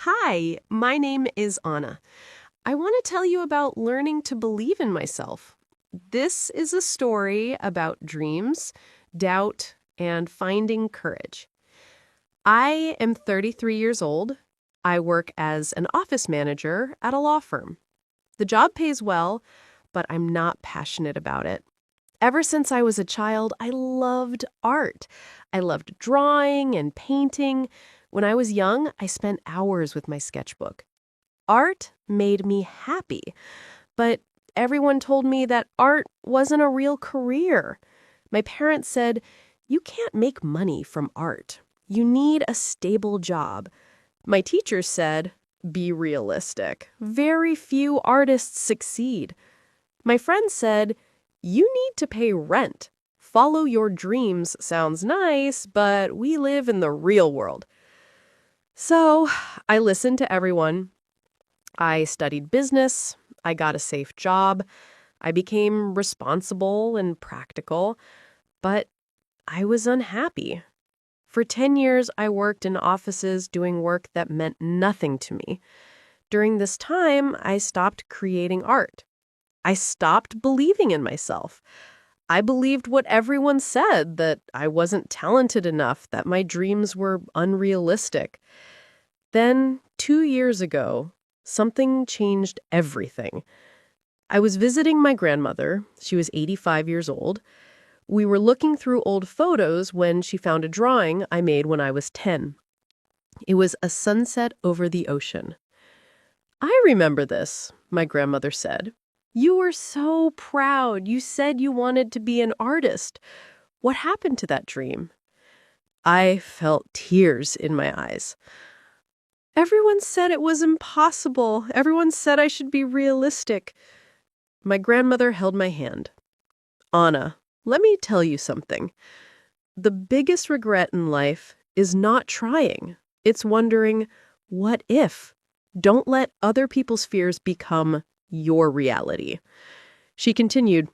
Hi, my name is Anna. I want to tell you about learning to believe in myself. This is a story about dreams, doubt, and finding courage. I am 33 years old. I work as an office manager at a law firm. The job pays well, but I'm not passionate about it. Ever since I was a child, I loved art. I loved drawing and painting. When I was young, I spent hours with my sketchbook. Art made me happy, but everyone told me that art wasn't a real career. My parents said, "You can't make money from art. You need a stable job." My teachers said, "Be realistic. Very few artists succeed." My friends said, "You need to pay rent. Follow your dreams sounds nice, but we live in the real world." So I listened to everyone. I studied business. I got a safe job. I became responsible and practical, but I was unhappy. For 10 years, I worked in offices doing work that meant nothing to me. During this time, I stopped creating art. I stopped believing in myself. I believed what everyone said, that I wasn't talented enough, that my dreams were unrealistic. Then, 2 years ago, something changed everything. I was visiting my grandmother. She was 85 years old. We were looking through old photos when she found a drawing I made when I was 10. It was a sunset over the ocean. "I remember this," my grandmother said. "You were so proud. You said you wanted to be an artist. What happened to that dream?" I felt tears in my eyes. "Everyone said it was impossible. Everyone said I should be realistic." My grandmother held my hand. "Anna, let me tell you something. The biggest regret in life is not trying. It's wondering, what if? Don't let other people's fears become your reality." She continued,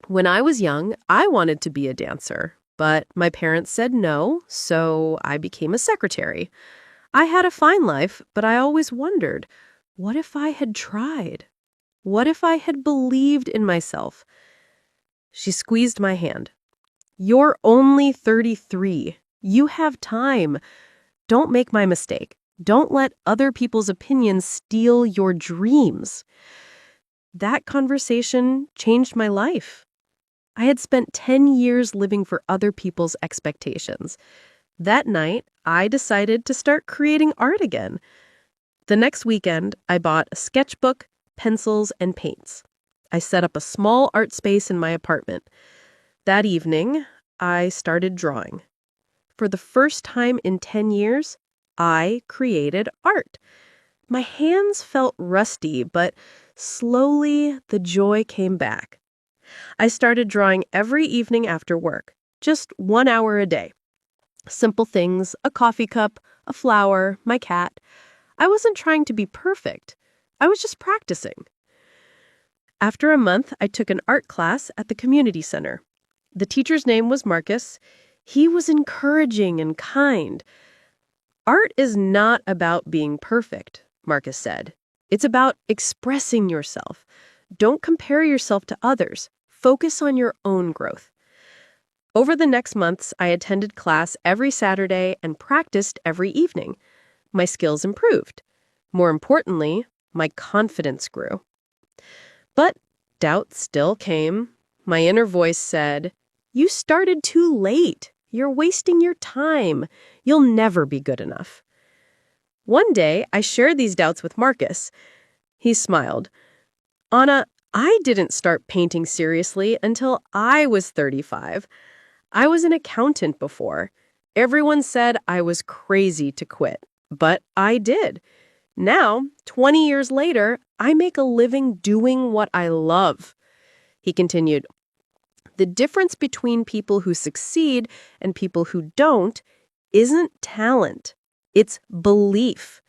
"When I was young, I wanted to be a dancer, but my parents said no, so I became a secretary. I had a fine life, but I always wondered, what if I had tried? What if I had believed in myself?" She squeezed my hand. "You're only 33. You have time. Don't make my mistake. Don't let other people's opinions steal your dreams." That conversation changed my life. I had spent 10 years living for other people's expectations. That night, I decided to start creating art again. The next weekend, I bought a sketchbook, pencils, and paints. I set up a small art space in my apartment. That evening, I started drawing. For the first time in 10 years, I created art. My hands felt rusty, but slowly the joy came back. I started drawing every evening after work, just 1 hour a day. Simple things, a coffee cup, a flower, my cat. I wasn't trying to be perfect. I was just practicing. After a month, I took an art class at the community center. The teacher's name was Marcus. He was encouraging and kind. "Art is not about being perfect," Marcus said. "It's about expressing yourself. Don't compare yourself to others. Focus on your own growth." Over the next months, I attended class every Saturday and practiced every evening. My skills improved. More importantly, my confidence grew. But doubt still came. My inner voice said, "You started too late. You're wasting your time. You'll never be good enough." One day, I shared these doubts with Marcus. He smiled. "Anna, I didn't start painting seriously until I was 35. I was an accountant before. Everyone said I was crazy to quit, but I did. Now, 20 years later, I make a living doing what I love." He continued, "The difference between people who succeed and people who don't isn't talent. It's belief.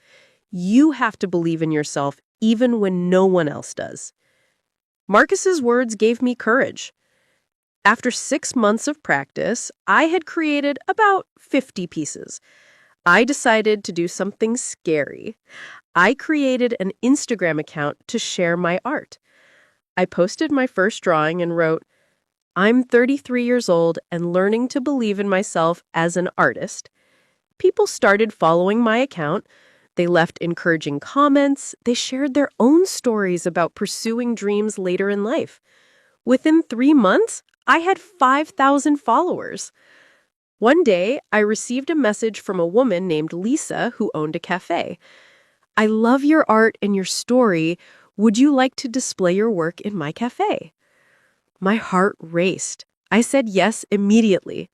You have to believe in yourself even when no one else does." Marcus's words gave me courage. After 6 months of practice, I had created about 50 pieces. I decided to do something scary. I created an Instagram account to share my art. I posted my first drawing and wrote, "I'm 33 years old and learning to believe in myself as an artist." People started following my account. They left encouraging comments. They shared their own stories about pursuing dreams later in life. Within 3 months, I had 5,000 followers. One day, I received a message from a woman named Lisa who owned a cafe. "I love your art and your story. Would you like to display your work in my cafe?" My heart raced. I said yes immediately.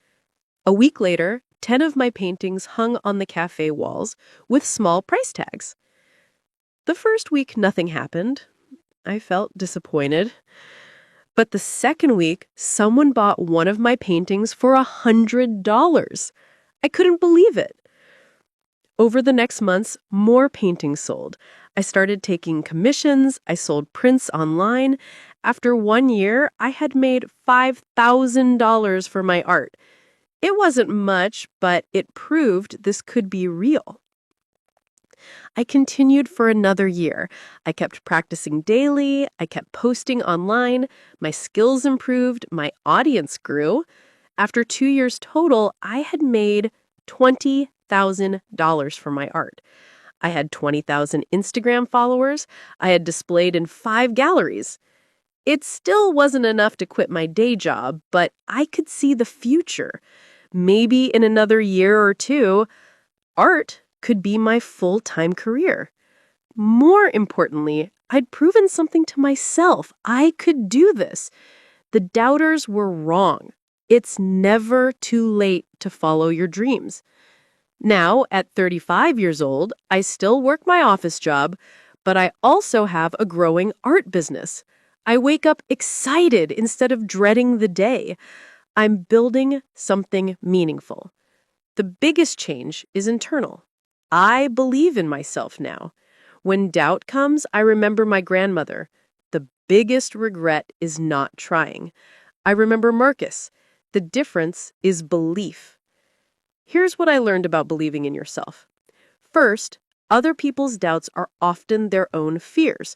A week later, 10 of my paintings hung on the cafe walls with small price tags. The first week, nothing happened. I felt disappointed. But the second week, someone bought one of my paintings for $100. I couldn't believe it. Over the next months, more paintings sold. I started taking commissions. I sold prints online. After 1 year, I had made $5,000 for my art. It wasn't much, but it proved this could be real. I continued for another year. I kept practicing daily. I kept posting online. My skills improved. My audience grew. After 2 years total, I had made $20,000 for my art. I had 20,000 Instagram followers. I had displayed in 5 galleries. It still wasn't enough to quit my day job, but I could see the future. Maybe in another year or two, art could be my full-time career. More importantly, I'd proven something to myself. I could do this. The doubters were wrong. It's never too late to follow your dreams. Now, at 35 years old, I still work my office job, but I also have a growing art business. I wake up excited instead of dreading the day. I'm building something meaningful. The biggest change is internal. I believe in myself now. When doubt comes, I remember my grandmother. The biggest regret is not trying. I remember Marcus. The difference is belief. Here's what I learned about believing in yourself. First, other people's doubts are often their own fears.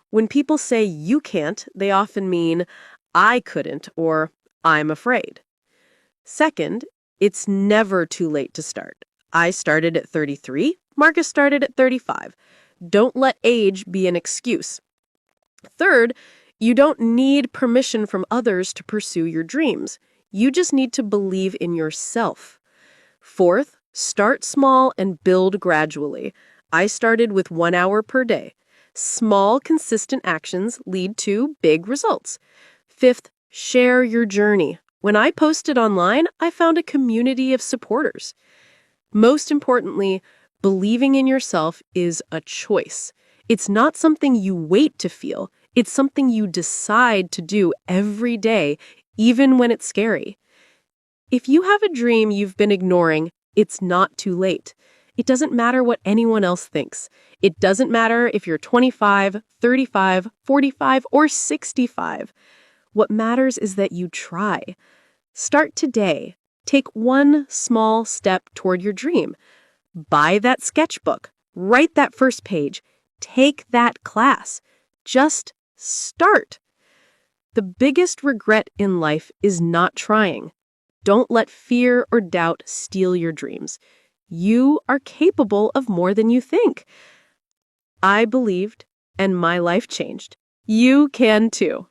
When people say you can't, they often mean I couldn't or I'm afraid. Second, it's never too late to start. I started at 33. Marcus started at 35. Don't let age be an excuse. Third, you don't need permission from others to pursue your dreams. You just need to believe in yourself. Fourth, start small and build gradually. I started with 1 hour per day. Small, consistent actions lead to big results. Fifth, share your journey. When I posted online, I found a community of supporters. Most importantly, believing in yourself is a choice. It's not something you wait to feel. It's something you decide to do every day, even when it's scary. If you have a dream you've been ignoring, it's not too late. It doesn't matter what anyone else thinks. It doesn't matter if you're 25, 35, 45, or 65. What matters is that you try. Start today. Take one small step toward your dream. Buy that sketchbook. Write that first page. Take that class. Just start. The biggest regret in life is not trying. Don't let fear or doubt steal your dreams. You are capable of more than you think. I believed, and my life changed. You can too.